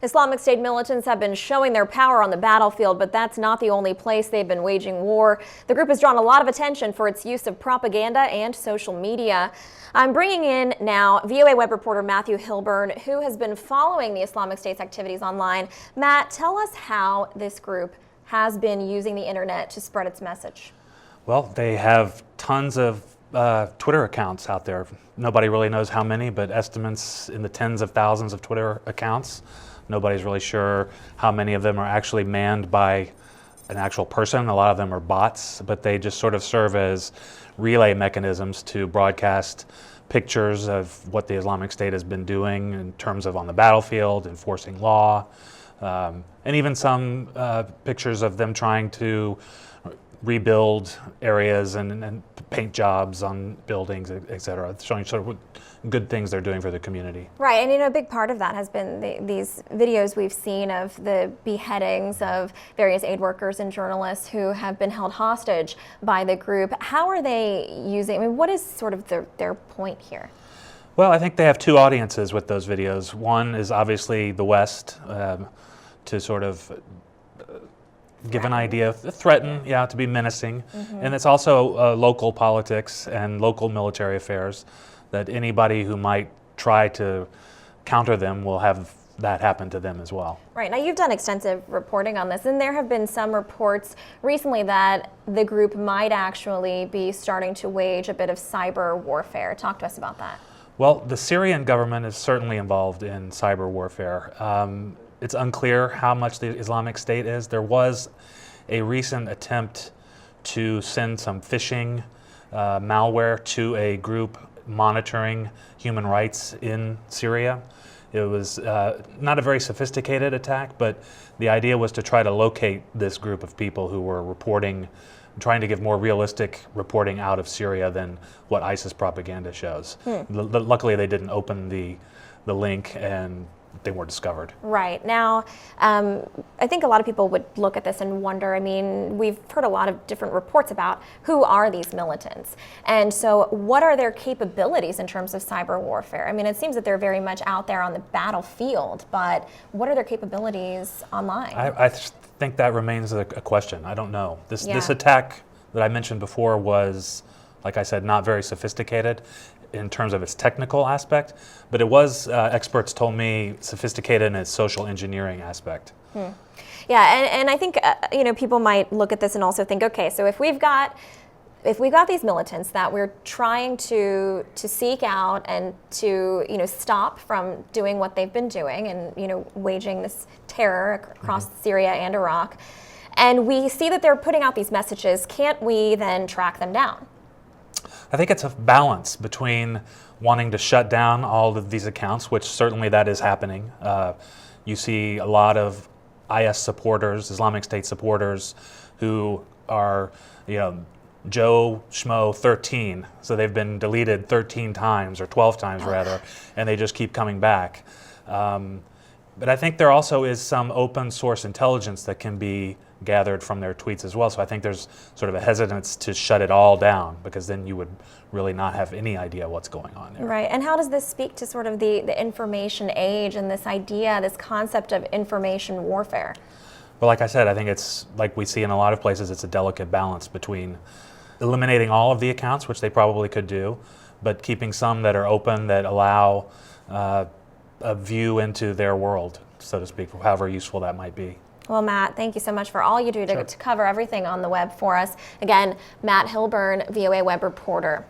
Islamic State militants have been showing their power on the battlefield, but that's not the only place they've been waging war. The group has drawn a lot of attention for its use of propaganda and social media. I'm bringing in now VOA web reporter Matthew Hilburn, who has been following the Islamic State's activities online. Matt, tell us how this group has been using the internet to spread its message. Well, they have tons of Twitter accounts out there. Nobody really knows how many, but estimates in the tens of thousands of Twitter accounts. Nobody's really sure how many of them are actually manned by an actual person. A lot of them are bots, but they just sort of serve as relay mechanisms to broadcast pictures of what the Islamic State has been doing in terms of on the battlefield, enforcing law, and even some pictures of them trying to rebuild areas and paint jobs on buildings, etc., showing sort of what good things they're doing for the community. Right, and a big part of that has been these videos we've seen of the beheadings of various aid workers and journalists who have been held hostage by the group. How are they using, what is sort of their point here? Well, I think they have two audiences with those videos. One is obviously the West, to sort of give an idea, threaten, to be menacing. And it's also local politics and local military affairs, that anybody who might try to counter them will have that happen to them as well. Right, now you've done extensive reporting on this, and there have been some reports recently that the group might actually be starting to wage a bit of cyber warfare. Talk to us about that. Well, the Syrian government is certainly involved in cyber warfare. It's unclear how much the Islamic State is. There was a recent attempt to send some phishing malware to a group monitoring human rights in Syria. It was not a very sophisticated attack, but the idea was to try to locate this group of people who were reporting, trying to give more realistic reporting out of Syria than what ISIS propaganda shows. Luckily, they didn't open the link and they were discovered. Right. Now, I think a lot of people would look at this and wonder, we've heard a lot of different reports about who are these militants. And so what are their capabilities in terms of cyber warfare? It seems that they're very much out there on the battlefield, but what are their capabilities online? I think that remains a question. I don't know. This attack that I mentioned before was, like I said, not very sophisticated in terms of its technical aspect, but it was, experts told me, sophisticated in its social engineering aspect. Yeah, and I think people might look at this and also think, okay, so if we've got these militants that we're trying to seek out and to stop from doing what they've been doing and waging this terror across Syria and Iraq, and we see that they're putting out these messages, can't we then track them down? I think it's a balance between wanting to shut down all of these accounts, which certainly that is happening. You see a lot of IS supporters, Islamic State supporters, who are, Joe Schmo 13, so they've been deleted 13 times, or 12 times rather, and they just keep coming back. But I think there also is some open source intelligence that can be gathered from their tweets as well. So I think there's sort of a hesitance to shut it all down, because then you would really not have any idea what's going on there. Right, and how does this speak to sort of the information age and this idea, this concept of information warfare? Well, like I said, I think it's, like we see in a lot of places, it's a delicate balance between eliminating all of the accounts, which they probably could do, but keeping some that are open, that allow a view into their world, so to speak, however useful that might be. Well, Matt, thank you so much for all you do to cover everything on the web for us. Again, Matt Hilburn, VOA web reporter.